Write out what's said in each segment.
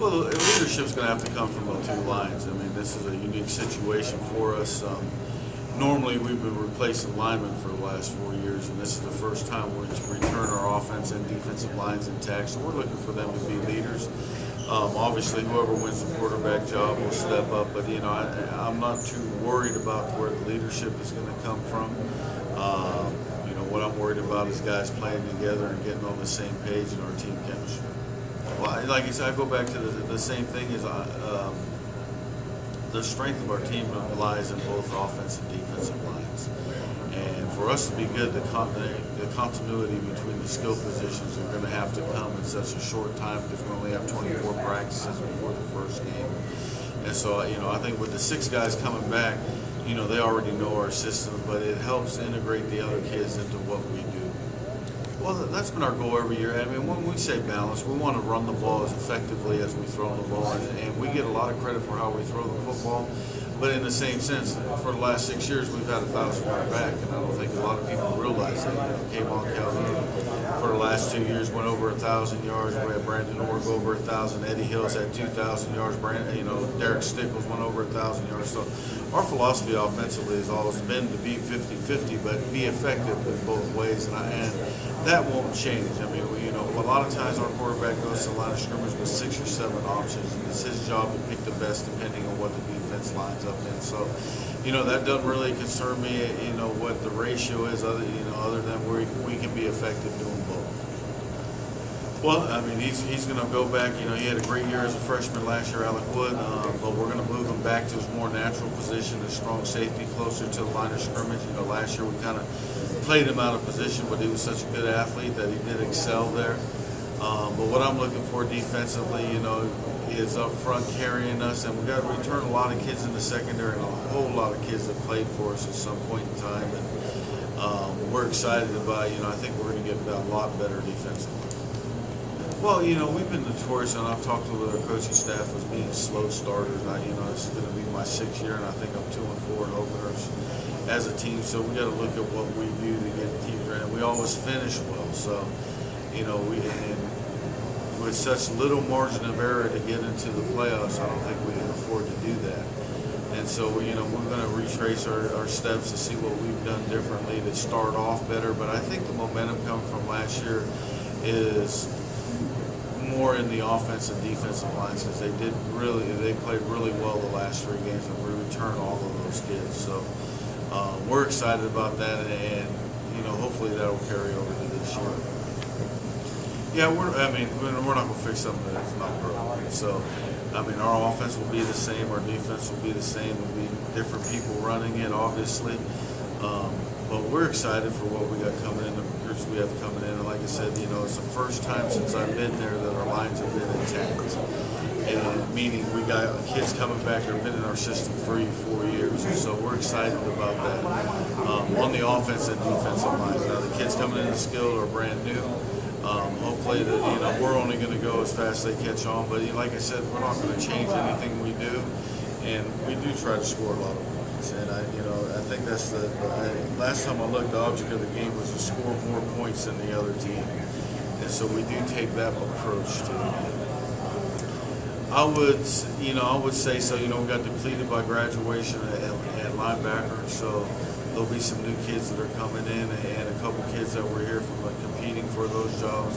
Well, the leadership's going to have to come from the two lines. I mean, this is a unique situation for us. Normally, we've been replacing linemen for the last 4 years, and this is the first time we're to return our offense and defensive lines intact. So we're looking for them to be leaders. Obviously, whoever wins the quarterback job will step up, but I'm not too worried about where the leadership is going to come from. What I'm worried about is guys playing together and getting on the same page in our team chemistry. Well, like I said, I go back to the same thing as the strength of our team lies in both offense and defensive lines. And for us to be good, the continuity between the skill positions are going to have to come in such a short time because we only have 24 practices before the first game. And so, I think with the 6 guys coming back, they already know our system, but it helps integrate the other kids into what we do. Well, that's been our goal every year. I mean, when we say balance, we want to run the ball as effectively as we throw the ball, and we get a lot of credit for how we throw the football. But in the same sense, for the last 6 years, we've had 1,000-yard back, and I don't think a lot of people realize that. Kayvon Calhoun, for the last 2 years, went over 1,000 yards. We had Brandon Org over 1,000. Eddie Hills had 2,000 yards. Derek Stickles went over 1,000 yards. So our philosophy offensively has always been to be 50-50, but be effective in both ways, and that won't change. I mean, a lot of times our quarterback goes to the line of scrimmage with 6 or 7 options, and it's his job to pick the best depending on what the defense lines up in. So, that doesn't really concern me, what the ratio is, other than we can be effective doing both. Well, I mean, he's going to go back. He had a great year as a freshman last year, Alec Wood, but we're going to move him back to his more natural position as strong safety, closer to the line of scrimmage. Last year we kind of played him out of position, but he was such a good athlete that he did excel there. But what I'm looking for defensively, is up front carrying us, and we got to return a lot of kids in the secondary and a whole lot of kids that played for us at some point in time. And we're excited about, I think we're going to get a lot better defensively. Well, we've been notorious, and I've talked to the coaching staff as being slow starters. This is going to be my 6th year, and I think I'm 2-4 in openers as a team. So we got to look at what we do to get the team ready. We always finish well, so with such little margin of error to get into the playoffs, I don't think we can afford to do that. And so we're going to retrace our steps to see what we've done differently to start off better. But I think the momentum coming from last year is more in the offense and defensive lines because they played really well the last 3 games, and we returned all of those kids. So we're excited about that, and hopefully that'll carry over to this year. Yeah, we're not going to fix something that's not broken. So, our offense will be the same, our defense will be the same. There'll be different people running it, obviously. But we're excited for what we got coming in, the recruits we have coming in. And like I said, it's the first time since I've been there that our lines have been intact. And meaning we got kids coming back that have been in our system 3 or 4 years. And so we're excited about that on the offense and defensive lines. Now, the kids coming in the skilled are brand new. Hopefully, we're only going to go as fast as they catch on. But like I said, we're not going to change anything we do. And we do try to score a lot of points. And I think that's the last time I looked, the object of the game was to score more points than the other team. And so we do take that approach to the game. I would say so. We got depleted by graduation at linebacker, so there'll be some new kids that are coming in, and a couple kids that were here from competing for those jobs.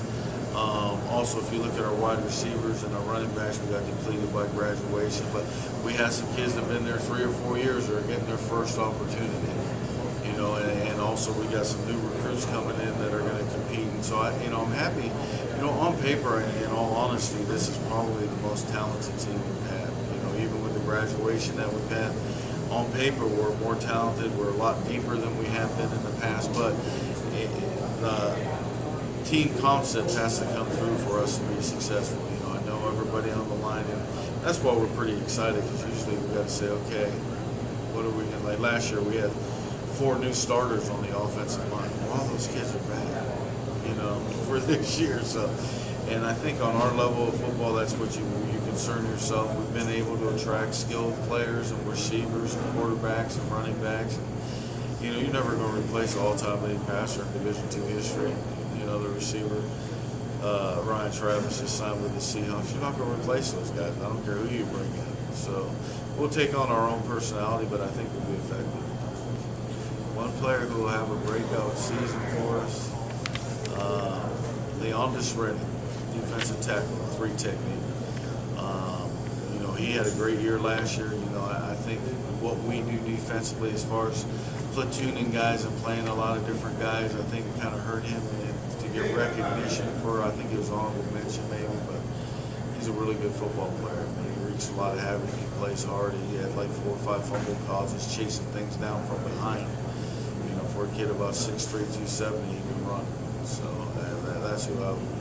Also, if you look at our wide receivers and our running backs, we got depleted by graduation, but we had some kids that have been there 3 or 4 years that are getting their first opportunity. And also we got some new recruits coming in that are going to compete. And so I'm happy. On paper, in all honesty, this is probably the most talented team we've had. Even with the graduation that we've had, on paper we're more talented. We're a lot deeper than we have been in the past. But the team concept has to come through for us to be successful. I know everybody on the line, and that's why we're pretty excited because usually we've got to say, okay, what are we going to like? Last year we had 4 new starters on the offensive line. Well, all those kids are back, for this year. So, and I think on our level of football, that's what you concern yourself. We've been able to attract skilled players and receivers and quarterbacks and running backs. And, you're never going to replace an all-time leading passer in Division II history, the receiver. Ryan Travis just signed with the Seahawks. You're not going to replace those guys. I don't care who you bring in. So we'll take on our own personality, but I think we'll be effective. One player who will have a breakout season for us, Leondis Reddy, defensive tackle, 3 technique. He had a great year last year. I think what we do defensively as far as platooning guys and playing a lot of different guys, I think it kind of hurt him to get recognition for, I think it was honorable mention maybe, but he's a really good football player. He wreaks a lot of havoc. He plays hard. He had like 4 or 5 fumble causes, chasing things down from behind. For a kid about 6'3", 270, he can run. So that's who I would